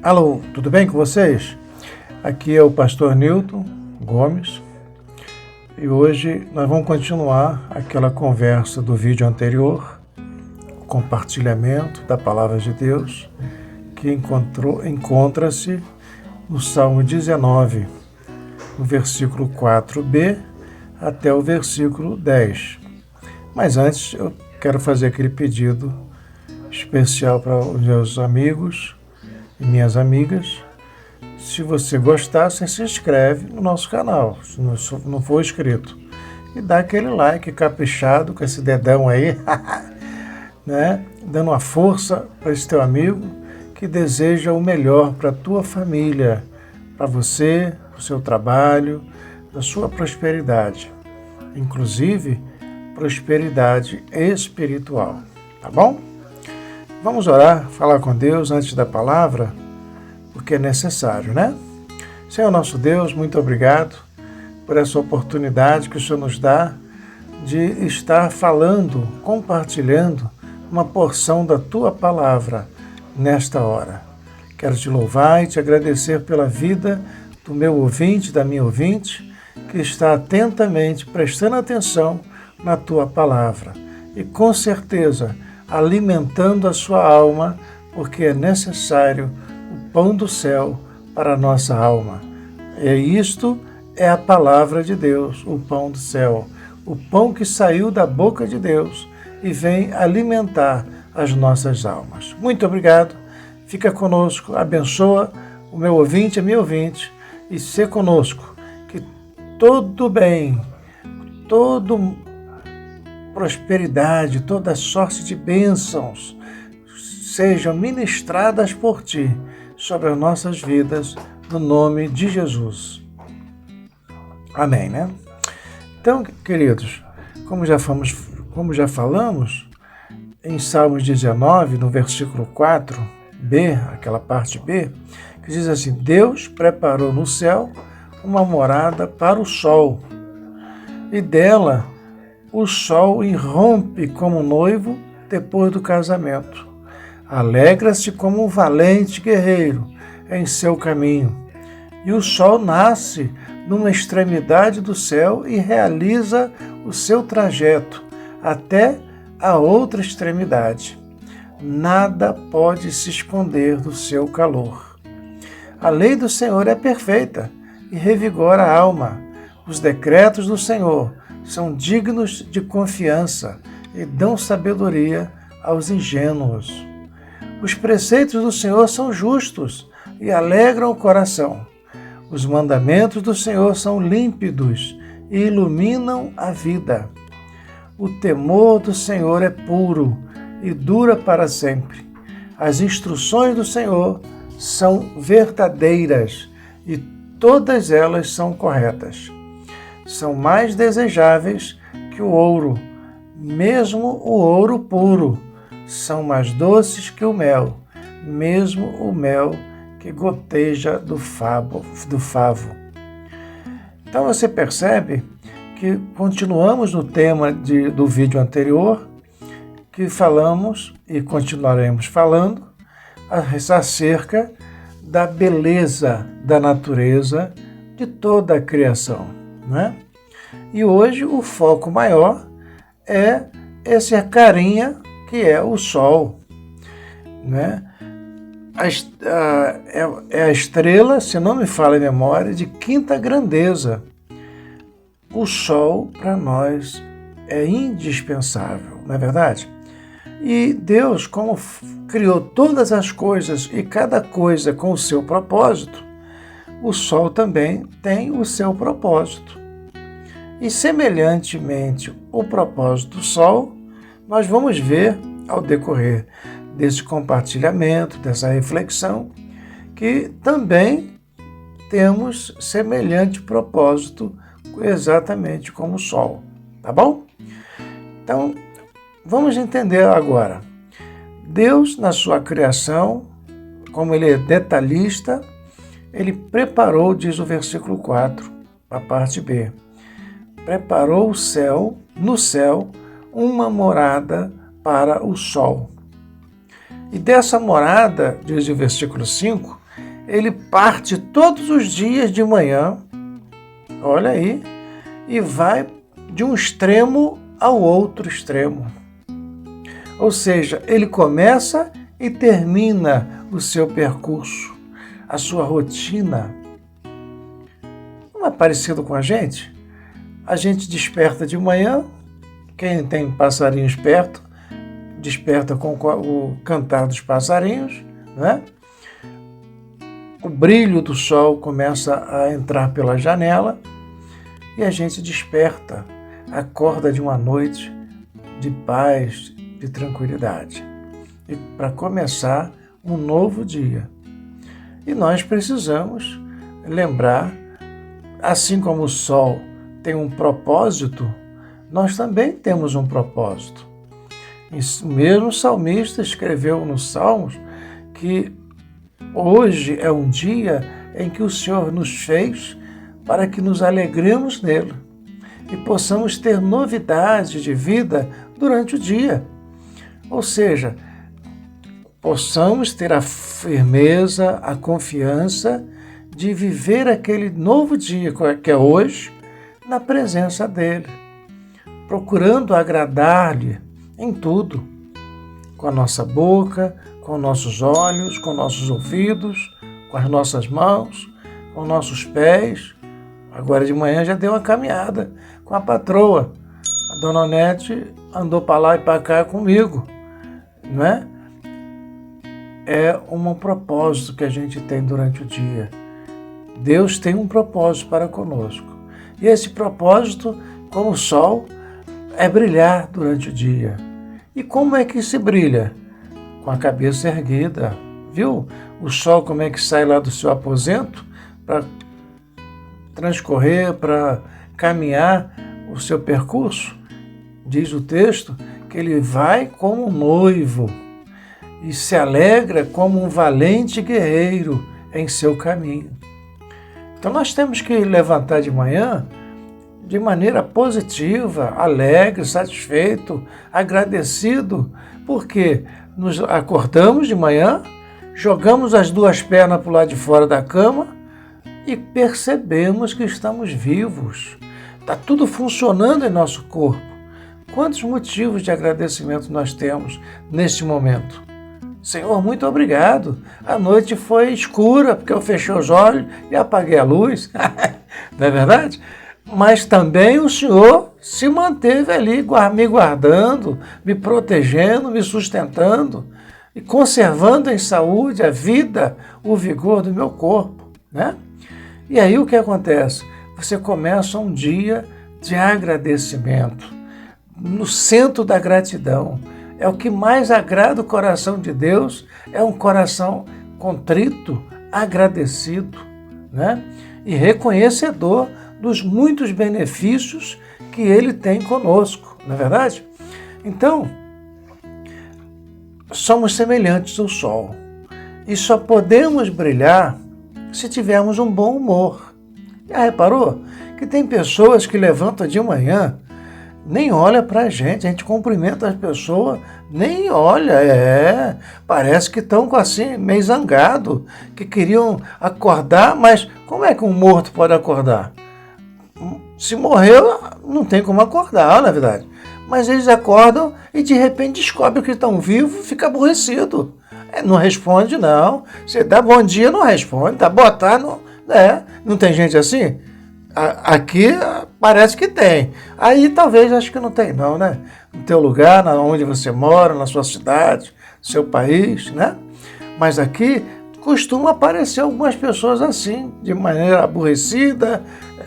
Alô, tudo bem com vocês? Aqui é o pastor Newton Gomes e hoje nós vamos continuar aquela conversa do vídeo anterior, o compartilhamento da Palavra de Deus, que encontra-se no Salmo 19, no versículo 4b até o versículo 10. Mas antes eu quero fazer aquele pedido especial para os meus amigos e minhas amigas. Se você gostar, você se inscreve no nosso canal, se não for inscrito, e dá aquele like caprichado com esse dedão aí, né? Dando uma força para esse teu amigo que deseja o melhor para a tua família, para você, para o seu trabalho, para a sua prosperidade, inclusive prosperidade espiritual, tá bom? Vamos orar, falar com Deus antes da palavra, porque é necessário, né? Senhor nosso Deus, muito obrigado por essa oportunidade que o Senhor nos dá de estar falando, compartilhando uma porção da Tua palavra nesta hora. Quero te louvar e te agradecer pela vida do meu ouvinte, da minha ouvinte, que está atentamente prestando atenção na Tua palavra e com certeza alimentando a sua alma, porque é necessário o pão do céu para a nossa alma. E isto é a palavra de Deus, o pão do céu, o pão que saiu da boca de Deus e vem alimentar as nossas almas. Muito obrigado, fica conosco, abençoa o meu ouvinte, a minha ouvinte, e ser conosco, que todo bem, todo prosperidade, toda sorte de bênçãos sejam ministradas por Ti sobre as nossas vidas, no nome de Jesus. Amém, né? Então, queridos, como já falamos, em Salmos 19, no versículo 4b, aquela parte B, que diz assim: Deus preparou no céu uma morada para o sol, e dela o sol irrompe como noivo depois do casamento. Alegra-se como um valente guerreiro em seu caminho. E o sol nasce numa extremidade do céu e realiza o seu trajeto até a outra extremidade. Nada pode se esconder do seu calor. A lei do Senhor é perfeita e revigora a alma. Os decretos do Senhor são dignos de confiança e dão sabedoria aos ingênuos. Os preceitos do Senhor são justos e alegram o coração. Os mandamentos do Senhor são límpidos e iluminam a vida. O temor do Senhor é puro e dura para sempre. As instruções do Senhor são verdadeiras e todas elas são corretas. São mais desejáveis que o ouro, mesmo o ouro puro. São mais doces que o mel, mesmo o mel que goteja do favo. Então você percebe que continuamos no tema do vídeo anterior, que falamos e continuaremos falando acerca da beleza da natureza de toda a criação, né? E hoje o foco maior é essa carinha que é o sol, né? É a estrela, se não me falha a memória, de quinta grandeza. O sol para nós é indispensável, não é verdade? E Deus, como criou todas as coisas e cada coisa com o seu propósito, o sol também tem o seu propósito. E semelhantemente o propósito do sol, nós vamos ver ao decorrer desse compartilhamento, dessa reflexão, que também temos semelhante propósito exatamente como o sol, tá bom? Então, vamos entender agora. Deus, na sua criação, como Ele é detalhista, Ele preparou, diz o versículo 4, a parte B, preparou no céu, uma morada para o sol. E dessa morada, diz o versículo 5, ele parte todos os dias de manhã, olha aí, e vai de um extremo ao outro extremo. Ou seja, ele começa e termina o seu percurso, a sua rotina. Não é parecido com a gente? A gente desperta de manhã, quem tem passarinhos perto, desperta com o cantar dos passarinhos, né? O brilho do sol começa a entrar pela janela e a gente desperta, acorda de uma noite de paz, de tranquilidade, e para começar um novo dia. E nós precisamos lembrar, assim como o sol tem um propósito, nós também temos um propósito. O mesmo salmista escreveu nos Salmos que hoje é um dia em que o Senhor nos fez para que nos alegremos nele e possamos ter novidades de vida durante o dia. Ou seja, possamos ter a firmeza, a confiança de viver aquele novo dia que é hoje na presença dele, procurando agradar-lhe em tudo, com a nossa boca, com nossos olhos, com nossos ouvidos, com as nossas mãos, com nossos pés. Agora de manhã já deu uma caminhada com a patroa. A dona Onete andou para lá e para cá comigo, não é? É um propósito que a gente tem durante o dia. Deus tem um propósito para conosco. E esse propósito, como o sol, é brilhar durante o dia. E como é que se brilha? Com a cabeça erguida. Viu o sol como é que sai lá do seu aposento para transcorrer, para caminhar o seu percurso? Diz o texto que ele vai como um noivo e se alegra como um valente guerreiro em seu caminho. Então nós temos que levantar de manhã de maneira positiva, alegre, satisfeito, agradecido, porque nos acordamos de manhã, jogamos as duas pernas para o lado de fora da cama e percebemos que estamos vivos. Está tudo funcionando em nosso corpo. Quantos motivos de agradecimento nós temos neste momento? Senhor, muito obrigado. A noite foi escura porque eu fechei os olhos e apaguei a luz. Não é verdade? Mas também o Senhor se manteve ali, me guardando, me protegendo, me sustentando e conservando em saúde a vida, o vigor do meu corpo, né? E aí o que acontece? Você começa um dia de agradecimento, no centro da gratidão. É o que mais agrada o coração de Deus, é um coração contrito, agradecido, né? E reconhecedor dos muitos benefícios que Ele tem conosco, não é verdade? Então, somos semelhantes ao sol e só podemos brilhar se tivermos um bom humor. Já reparou que tem pessoas que levantam de manhã, nem olha pra gente, a gente cumprimenta as pessoas, nem olha, parece que estão assim, meio zangado, que queriam acordar, mas como é que um morto pode acordar? Se morreu, não tem como acordar, na verdade. Mas eles acordam e de repente descobrem que estão vivos, fica aborrecido. Não responde, não. Você dá bom dia, não responde. Dá boa tarde, não. Não tem gente assim? Aqui parece que tem. Aí talvez acho que não tem não, né? No teu lugar, onde você mora, na sua cidade, no seu país, né? Mas aqui costuma aparecer algumas pessoas assim, de maneira aborrecida,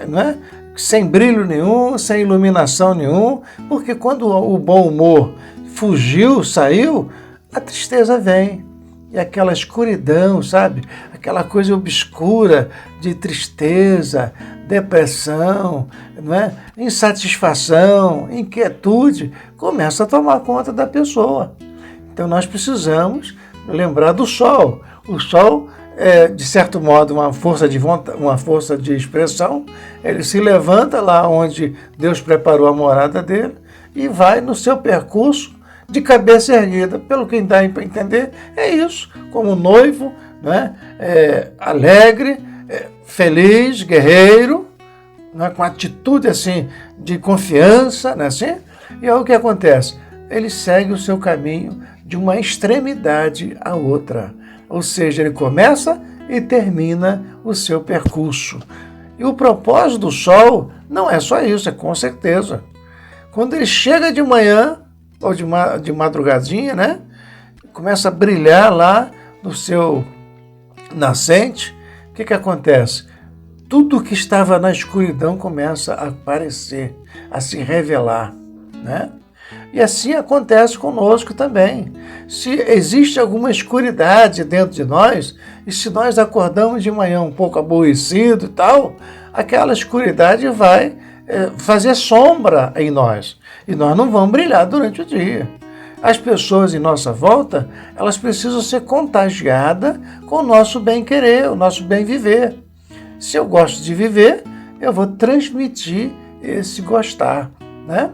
né? Sem brilho nenhum, sem iluminação nenhum, porque quando o bom humor fugiu, saiu, a tristeza vem. E aquela escuridão, sabe? Aquela coisa obscura de tristeza, depressão, não é? Insatisfação, inquietude, começa a tomar conta da pessoa. Então nós precisamos lembrar do sol. O sol é, de certo modo, uma força de vontade, uma força de expressão. Ele se levanta lá onde Deus preparou a morada dele e vai no seu percurso de cabeça erguida. Pelo que dá para entender, é isso. Como noivo, né? Alegre, feliz, guerreiro, né? Com atitude assim de confiança, né? Assim? E aí o que acontece? Ele segue o seu caminho de uma extremidade à outra. Ou seja, ele começa e termina o seu percurso. E o propósito do sol não é só isso, é com certeza. Quando ele chega de manhã, ou de madrugadinha, né? Começa a brilhar lá no seu nascente, o que acontece? Tudo que estava na escuridão começa a aparecer, a se revelar, né? E assim acontece conosco também. Se existe alguma escuridade dentro de nós, e se nós acordamos de manhã um pouco aborrecido e tal, aquela escuridade vai fazer sombra em nós. E nós não vamos brilhar durante o dia. As pessoas em nossa volta, elas precisam ser contagiadas com o nosso bem-querer, o nosso bem-viver. Se eu gosto de viver, eu vou transmitir esse gostar, né?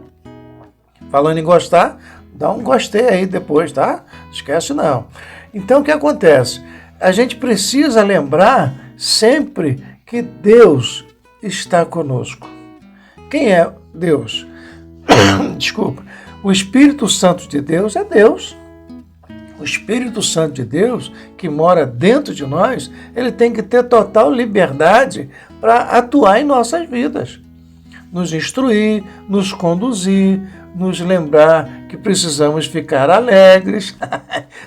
Falando em gostar, dá um gostei aí depois, tá? Esquece não. Então, o que acontece? A gente precisa lembrar sempre que Deus está conosco. Quem é Deus? Desculpa. O Espírito Santo de Deus é Deus. O Espírito Santo de Deus, que mora dentro de nós, ele tem que ter total liberdade para atuar em nossas vidas. Nos instruir, nos conduzir, nos lembrar que precisamos ficar alegres,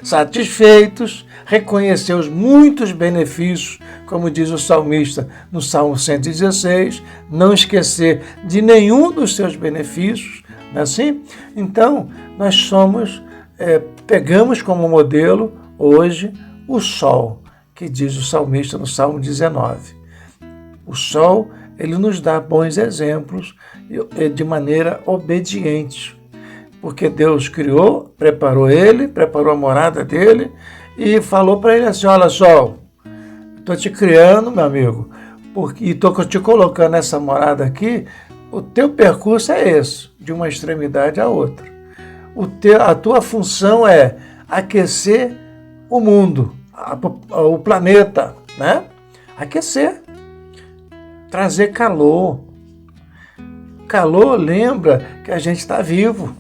satisfeitos, reconhecer os muitos benefícios, como diz o salmista no Salmo 116, não esquecer de nenhum dos seus benefícios, não é assim? Então, nós pegamos como modelo hoje o sol, que diz o salmista no Salmo 19. O sol, ele nos dá bons exemplos de maneira obediente, porque Deus criou, preparou a morada dele e falou para ele assim: olha, sol, estou te criando, meu amigo, e estou te colocando nessa morada aqui, o teu percurso é esse, de uma extremidade à outra. A tua função é aquecer o mundo, o planeta, né? Aquecer, trazer calor. Calor lembra que a gente está vivo,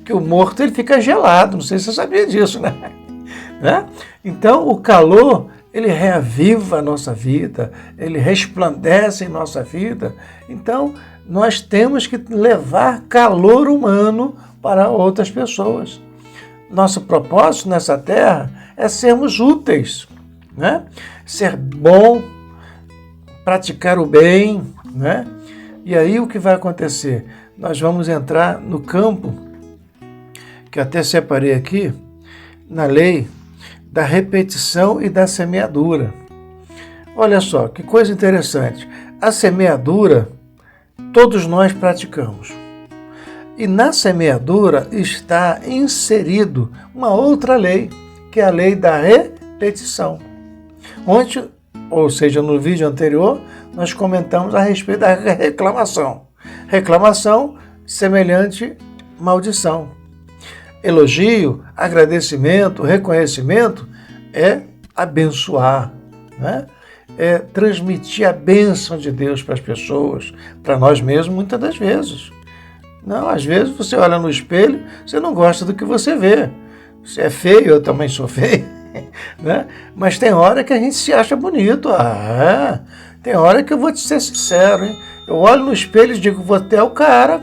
que o morto ele fica gelado, não sei se você sabia disso, né? Então o calor ele reaviva a nossa vida, ele resplandece em nossa vida. Então nós temos que levar calor humano para outras pessoas. Nosso propósito nessa terra é sermos úteis, né? Ser bom, praticar o bem, né? E aí o que vai acontecer? Nós vamos entrar no campo, que eu até separei aqui, na lei da repetição e da semeadura. Olha só, que coisa interessante. A semeadura, todos nós praticamos. E na semeadura está inserido uma outra lei, que é a lei da repetição. Ontem, ou seja, no vídeo anterior, nós comentamos a respeito da reclamação. Reclamação semelhante maldição. Elogio, agradecimento, reconhecimento é abençoar, né? É transmitir a bênção de Deus para as pessoas, para nós mesmos, muitas das vezes. Não, às vezes você olha no espelho, você não gosta do que você vê. Você é feio, eu também sou feio, né? Mas tem hora que a gente se acha bonito. Tem hora que eu vou te ser sincero, hein? Eu olho no espelho e digo, você é o cara,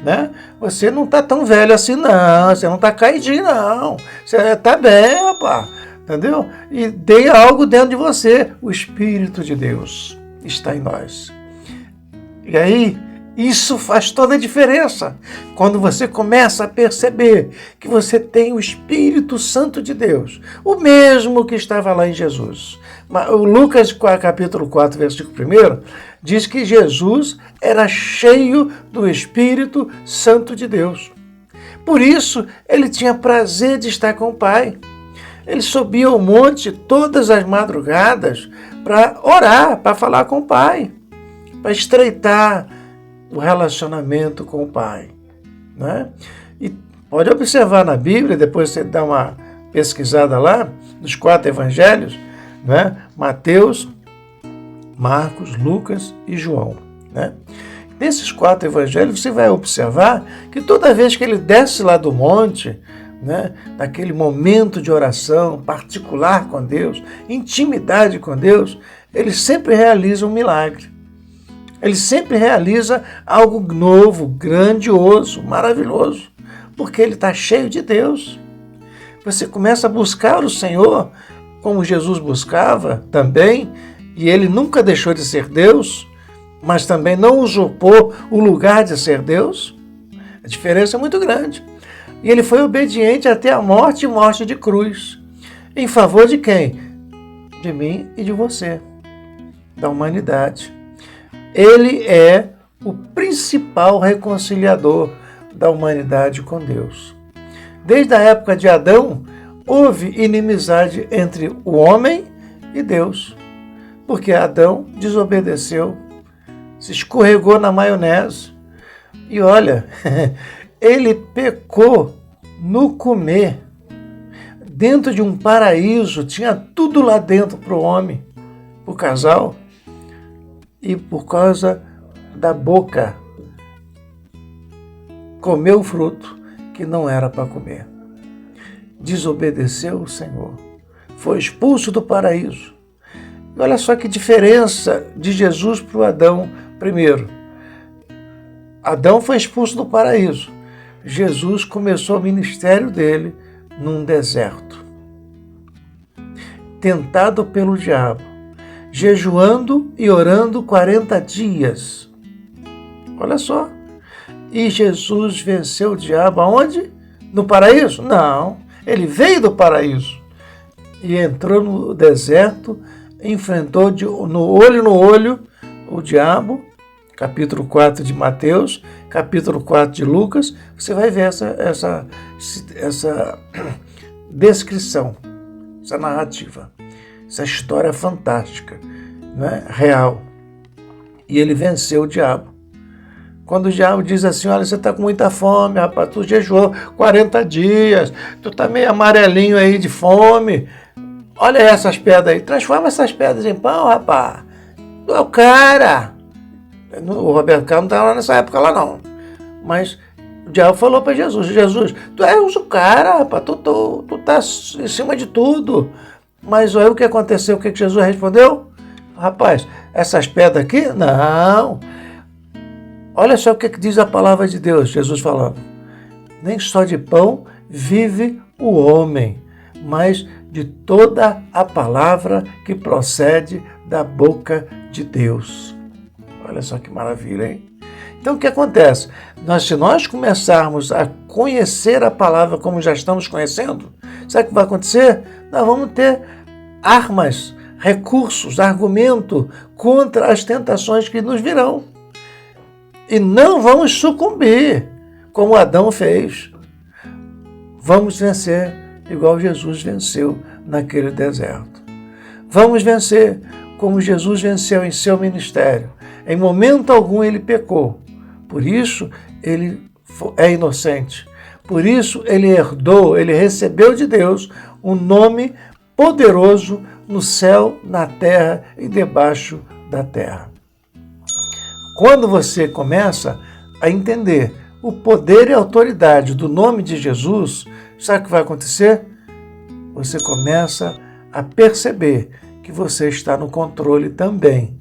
né? Você não tá tão velho assim, não. Você não tá caidinho, não. Você tá bem, rapaz. Entendeu? E tem algo dentro de você. O Espírito de Deus está em nós. E aí, isso faz toda a diferença. Quando você começa a perceber que você tem o Espírito Santo de Deus, o mesmo que estava lá em Jesus. O Lucas, capítulo 4, versículo 1, diz que Jesus era cheio do Espírito Santo de Deus. Por isso, ele tinha prazer de estar com o Pai. Ele subia ao monte todas as madrugadas para orar, para falar com o Pai, para estreitar o relacionamento com o Pai, né? E pode observar na Bíblia, depois você dá pesquisada lá, nos 4 evangelhos, né? Mateus, Marcos, Lucas e João, né? Nesses 4 evangelhos você vai observar que toda vez que ele desce lá do monte, né, naquele momento de oração particular com Deus, intimidade com Deus, ele sempre realiza um milagre. Ele sempre realiza algo novo, grandioso, maravilhoso, porque ele está cheio de Deus. Você começa a buscar o Senhor como Jesus buscava também, e ele nunca deixou de ser Deus, mas também não usurpou o lugar de ser Deus. A diferença é muito grande. E ele foi obediente até a morte e morte de cruz. Em favor de quem? De mim e de você, da humanidade. Ele é o principal reconciliador da humanidade com Deus. Desde a época de Adão, houve inimizade entre o homem e Deus, porque Adão desobedeceu, se escorregou na maionese. E olha, ele pecou no comer. Dentro de um paraíso, tinha tudo lá dentro para o homem, para o casal. E por causa da boca, comeu o fruto que não era para comer. Desobedeceu o Senhor. Foi expulso do paraíso. E olha só que diferença de Jesus para o Adão. Primeiro, Adão foi expulso do paraíso. Jesus começou o ministério dele num deserto, tentado pelo diabo, jejuando e orando 40 dias. Olha só. E Jesus venceu o diabo aonde? No paraíso? Não. Ele veio do paraíso e entrou no deserto, enfrentou no olho o diabo. Capítulo 4 de Mateus, capítulo 4 de Lucas, você vai ver essa descrição, essa narrativa, essa história fantástica, né? Real. E ele venceu o diabo. Quando o diabo diz assim, olha, você está com muita fome, rapaz, tu jejuou 40 dias, tu está meio amarelinho aí de fome, olha essas pedras aí, transforma essas pedras em pão, rapaz, tu é o cara. O Roberto Carlos não estava lá nessa época lá não, mas o diabo falou para Jesus, tu és o cara, rapaz, tu tá em cima de tudo. Mas olha o que aconteceu, o que Jesus respondeu? Rapaz, essas pedras aqui, não. Olha só o que diz a palavra de Deus, Jesus falando. Nem só de pão vive o homem, mas de toda a palavra que procede da boca de Deus. Olha só que maravilha, hein? Então o que acontece? Se nós começarmos a conhecer a palavra como já estamos conhecendo, sabe o que vai acontecer? Nós vamos ter armas, recursos, argumento contra as tentações que nos virão. E não vamos sucumbir, como Adão fez. Vamos vencer igual Jesus venceu naquele deserto. Vamos vencer como Jesus venceu em seu ministério. Em momento algum ele pecou. Por isso ele é inocente. Por isso ele herdou, ele recebeu de Deus um nome poderoso no céu, na terra e debaixo da terra. Quando você começa a entender o poder e a autoridade do nome de Jesus, sabe o que vai acontecer? Você começa a perceber que você está no controle também,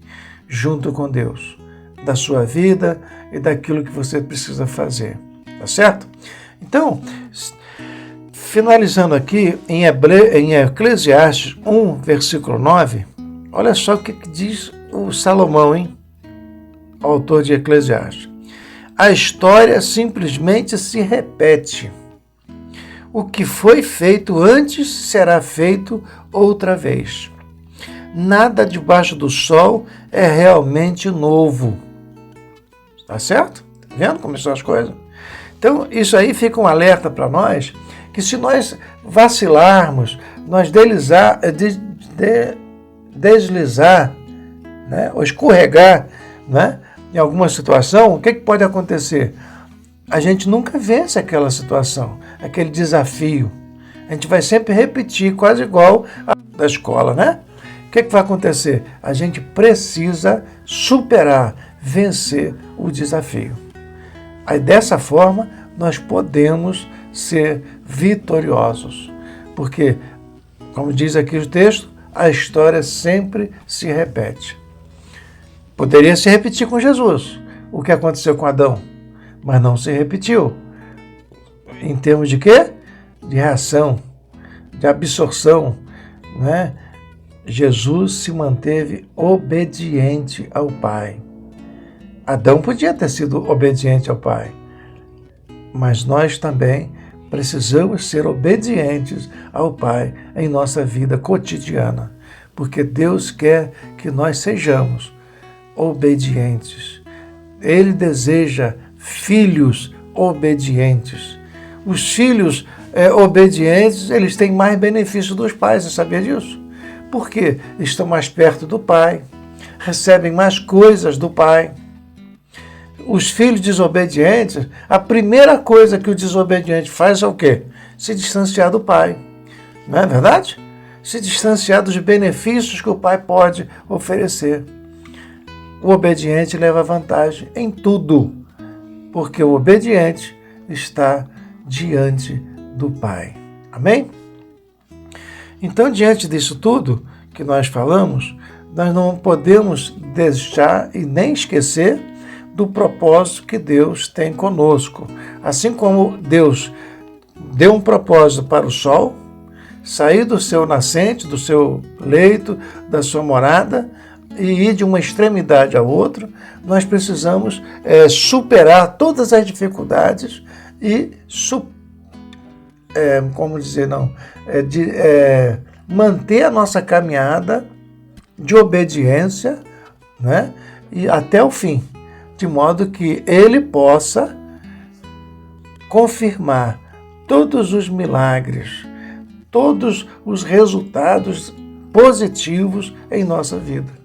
junto com Deus, da sua vida e daquilo que você precisa fazer. Tá certo? Então, finalizando aqui em Eclesiastes 1, versículo 9, olha só o que diz o Salomão, hein? O autor de Eclesiastes. A história simplesmente se repete. O que foi feito antes será feito outra vez. Nada debaixo do sol é realmente novo. Tá certo? Tá vendo como são as coisas? Então, isso aí fica um alerta para nós, que se nós vacilarmos, nós deslizar, né, ou escorregar, né, em alguma situação, o que pode acontecer? A gente nunca vence aquela situação, aquele desafio, A gente vai sempre repetir, quase igual a da escola, né? O que vai acontecer? A gente precisa superar, vencer o desafio. Aí, dessa forma, nós podemos ser vitoriosos. Porque, como diz aqui o texto, a história sempre se repete. Poderia se repetir com Jesus, o que aconteceu com Adão, mas não se repetiu. Em termos de quê? De reação, de absorção, né? Jesus se manteve obediente ao Pai. Adão podia ter sido obediente ao Pai, mas nós também precisamos ser obedientes ao Pai em nossa vida cotidiana, porque Deus quer que nós sejamos obedientes. Ele deseja filhos obedientes. Os filhos obedientes, eles têm mais benefício dos pais, você sabia disso? Porque estão mais perto do Pai, recebem mais coisas do Pai. Os filhos desobedientes, a primeira coisa que o desobediente faz é o quê? Se distanciar do Pai. Não é verdade? Se distanciar dos benefícios que o Pai pode oferecer. O obediente leva vantagem em tudo, porque o obediente está diante do Pai. Amém? Então, diante disso tudo que nós falamos, nós não podemos deixar e nem esquecer do propósito que Deus tem conosco. Assim como Deus deu um propósito para o sol, sair do seu nascente, do seu leito, da sua morada, e ir de uma extremidade à outra, nós precisamos superar todas as dificuldades e manter a nossa caminhada de obediência, né, e até o fim, de modo que Ele possa confirmar todos os milagres, todos os resultados positivos em nossa vida.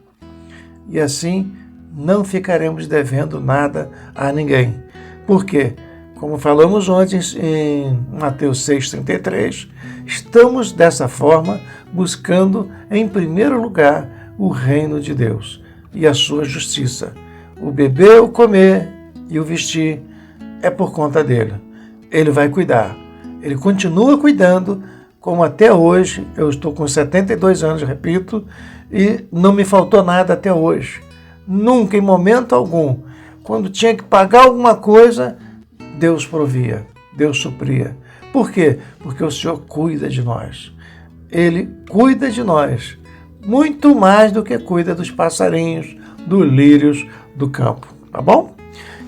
E assim não ficaremos devendo nada a ninguém. Por quê? Como falamos ontem em Mateus 6,33, estamos dessa forma buscando em primeiro lugar o reino de Deus e a sua justiça. O beber, o comer e o vestir é por conta dele. Ele vai cuidar. Ele continua cuidando, como até hoje. Eu estou com 72 anos, repito, e não me faltou nada até hoje. Nunca, em momento algum. Quando tinha que pagar alguma coisa, Deus provia, Deus supria. Por quê? Porque o Senhor cuida de nós. Ele cuida de nós, muito mais do que cuida dos passarinhos, dos lírios do campo. Tá bom?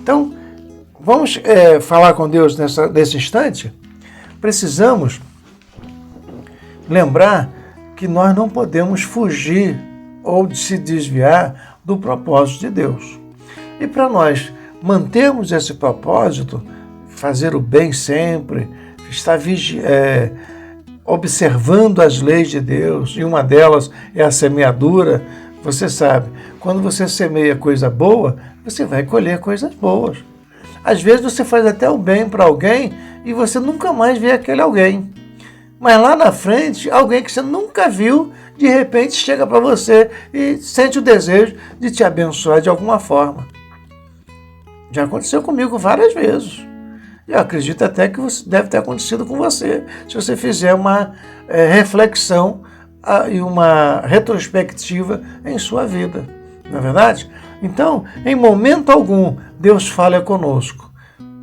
Então, vamos falar com Deus nesse instante? Precisamos lembrar que nós não podemos fugir ou se desviar do propósito de Deus. E para nós mantermos esse propósito, fazer o bem sempre, estar observando as leis de Deus, e uma delas é a semeadura. Você sabe, quando você semeia coisa boa, você vai colher coisas boas. Às vezes você faz até o bem para alguém e você nunca mais vê aquele alguém. Mas lá na frente, alguém que você nunca viu, de repente chega para você e sente o desejo de te abençoar de alguma forma. Já aconteceu comigo várias vezes. Eu acredito até que deve ter acontecido com você, se você fizer uma reflexão e uma retrospectiva em sua vida. Não é verdade? Então, em momento algum, Deus fala conosco.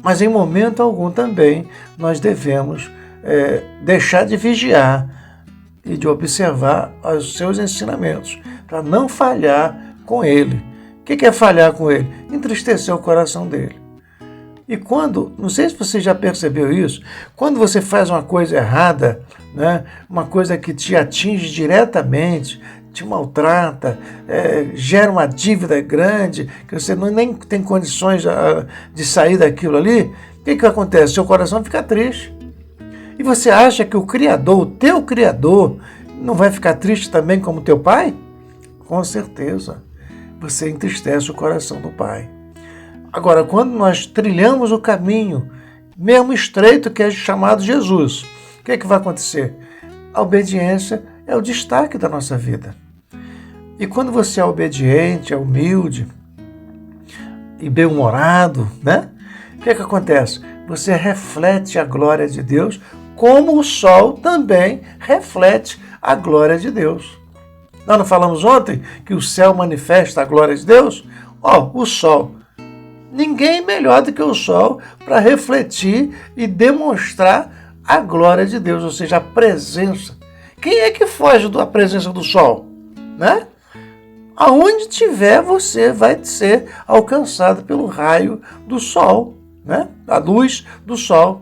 Mas em momento algum também nós devemos deixar de vigiar e de observar os seus ensinamentos, para não falhar com Ele. O que é falhar com Ele? Entristecer o coração dele. E quando, não sei se você já percebeu isso, quando você faz uma coisa errada, né, uma coisa que te atinge diretamente, te maltrata, gera uma dívida grande, que você nem tem condições de sair daquilo ali, o que acontece? Seu coração fica triste. E você acha que o Criador, o teu Criador, não vai ficar triste também como teu Pai? Com certeza. Você entristece o coração do Pai. Agora, quando nós trilhamos o caminho, mesmo estreito, que é chamado Jesus, o que é que vai acontecer? A obediência é o destaque da nossa vida. E quando você é obediente, é humilde e bem-humorado, né? O que é que acontece? Você reflete a glória de Deus, como o sol também reflete a glória de Deus. Nós não falamos ontem que o céu manifesta a glória de Deus? O sol. Ninguém melhor do que o sol para refletir e demonstrar a glória de Deus, ou seja, a presença. Quem é que foge da presença do sol? Né? Aonde tiver, você vai ser alcançado pelo raio do sol, né? A luz do sol.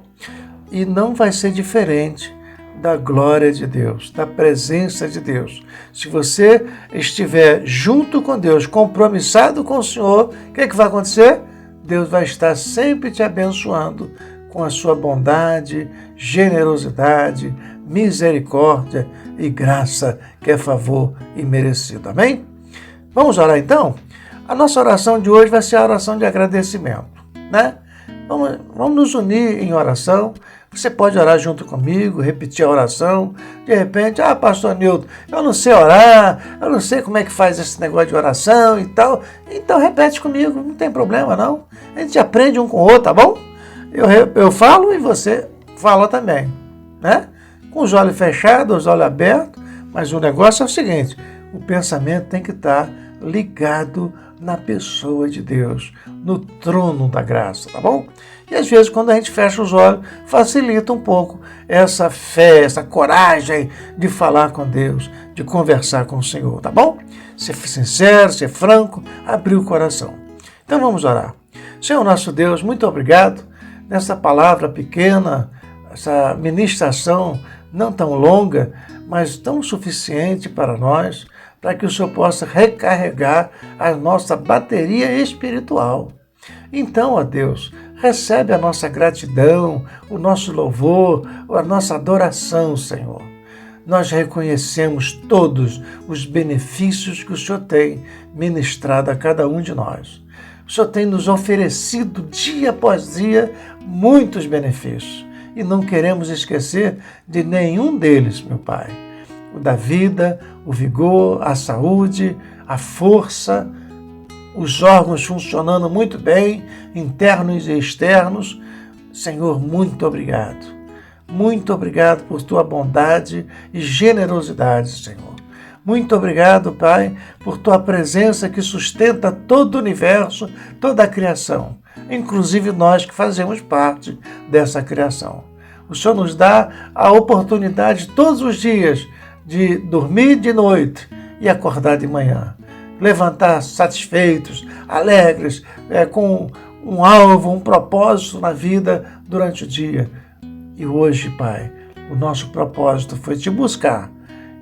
E não vai ser diferente da glória de Deus, da presença de Deus. Se você estiver junto com Deus, compromissado com o Senhor, o que é que vai acontecer? Deus vai estar sempre te abençoando com a sua bondade, generosidade, misericórdia e graça, que é favor imerecido. Amém? Vamos orar então? A nossa oração de hoje vai ser a oração de agradecimento, né? Vamos nos unir em oração. Você pode orar junto comigo, repetir a oração. De repente, pastor Nilton, eu não sei orar, eu não sei como é que faz esse negócio de oração e tal. Então repete comigo, não tem problema não. A gente aprende um com o outro, tá bom? Eu falo e você fala também, né? Com os olhos fechados, os olhos abertos, mas o negócio é o seguinte, o pensamento tem que estar ligado na pessoa de Deus, no trono da graça, tá bom? E às vezes quando a gente fecha os olhos, facilita um pouco essa fé, essa coragem de falar com Deus, de conversar com o Senhor, tá bom? Ser sincero, ser franco, abrir o coração. Então vamos orar. Senhor nosso Deus, muito obrigado nessa palavra pequena, essa ministração não tão longa, mas tão suficiente para nós, para que o Senhor possa recarregar a nossa bateria espiritual. Então, ó Deus, recebe a nossa gratidão, o nosso louvor, a nossa adoração, Senhor. Nós reconhecemos todos os benefícios que o Senhor tem ministrado a cada um de nós. O Senhor tem nos oferecido dia após dia muitos benefícios e não queremos esquecer de nenhum deles, meu Pai. O da vida, o vigor, a saúde, a força, os órgãos funcionando muito bem, internos e externos. Senhor, muito obrigado. Muito obrigado por tua bondade e generosidade, Senhor. Muito obrigado, Pai, por tua presença que sustenta todo o universo, toda a criação, inclusive nós que fazemos parte dessa criação. O Senhor nos dá a oportunidade todos os dias de dormir de noite e acordar de manhã. Levantar satisfeitos, alegres, com um alvo, um propósito na vida durante o dia. E hoje, Pai, o nosso propósito foi te buscar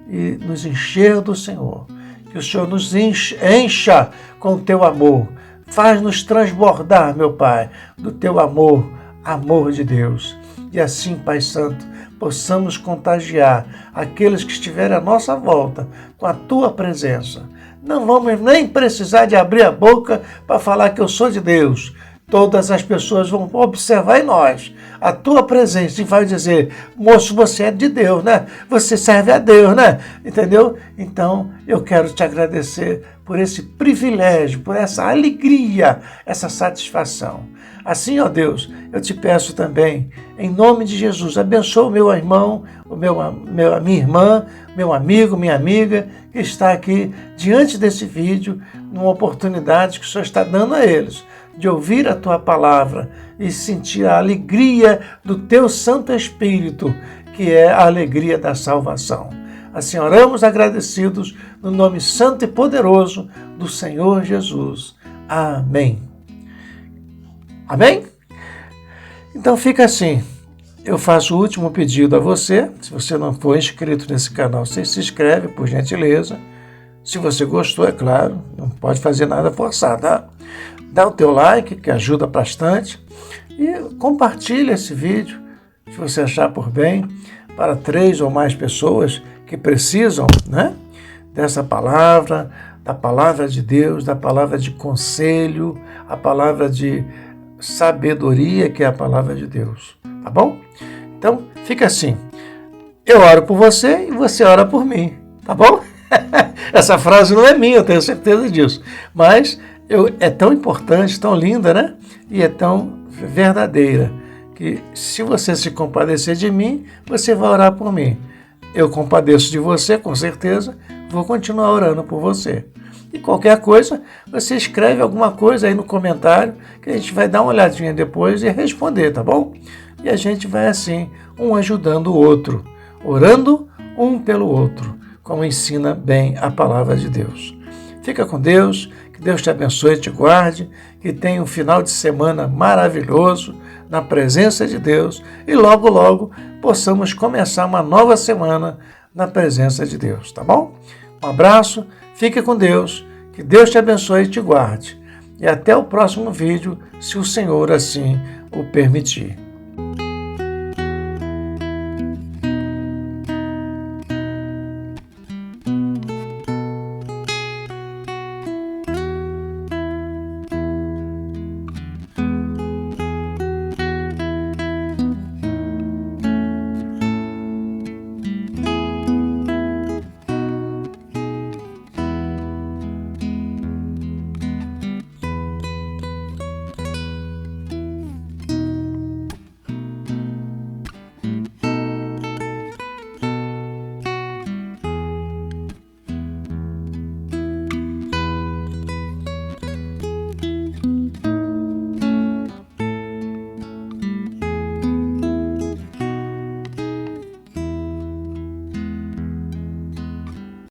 e nos encher do Senhor. Que o Senhor nos encha com o teu amor. Faz-nos transbordar, meu Pai, do teu amor, amor de Deus. E assim, Pai Santo, possamos contagiar aqueles que estiverem à nossa volta com a tua presença. Não vamos nem precisar de abrir a boca para falar que eu sou de Deus. Todas as pessoas vão observar em nós a tua presença e vai dizer, moço, você é de Deus, né? Você serve a Deus, né? Entendeu? Então, eu quero te agradecer por esse privilégio, por essa alegria, essa satisfação. Assim, ó Deus, eu te peço também, em nome de Jesus, abençoa o meu irmão, a minha irmã, meu amigo, minha amiga, que está aqui diante desse vídeo, numa oportunidade que o Senhor está dando a eles, de ouvir a tua palavra e sentir a alegria do teu Santo Espírito, que é a alegria da salvação. Assim oramos agradecidos no nome santo e poderoso do Senhor Jesus. Amém. Amém? Então fica assim. Eu faço o último pedido a você. Se você não for inscrito nesse canal, você se inscreve, por gentileza. Se você gostou, é claro, não pode fazer nada forçado, tá? Dá o teu like, que ajuda bastante. E compartilha esse vídeo, se você achar por bem, para 3 ou mais pessoas que precisam, né, dessa palavra, da palavra de Deus, da palavra de conselho, a palavra de sabedoria, que é a palavra de Deus. Tá bom? Então, fica assim. Eu oro por você e você ora por mim, tá bom? Essa frase não é minha, eu tenho certeza disso. Mas é tão importante, tão linda, né? E é tão verdadeira, que se você se compadecer de mim, você vai orar por mim. Eu compadeço de você, com certeza, vou continuar orando por você. E qualquer coisa, você escreve alguma coisa aí no comentário, que a gente vai dar uma olhadinha depois e responder, tá bom? E a gente vai assim, um ajudando o outro, orando um pelo outro, como ensina bem a palavra de Deus. Fica com Deus, que Deus te abençoe e te guarde, que tenha um final de semana maravilhoso na presença de Deus e logo, logo possamos começar uma nova semana na presença de Deus, tá bom? Um abraço, fique com Deus, que Deus te abençoe e te guarde. E até o próximo vídeo, se o Senhor assim o permitir.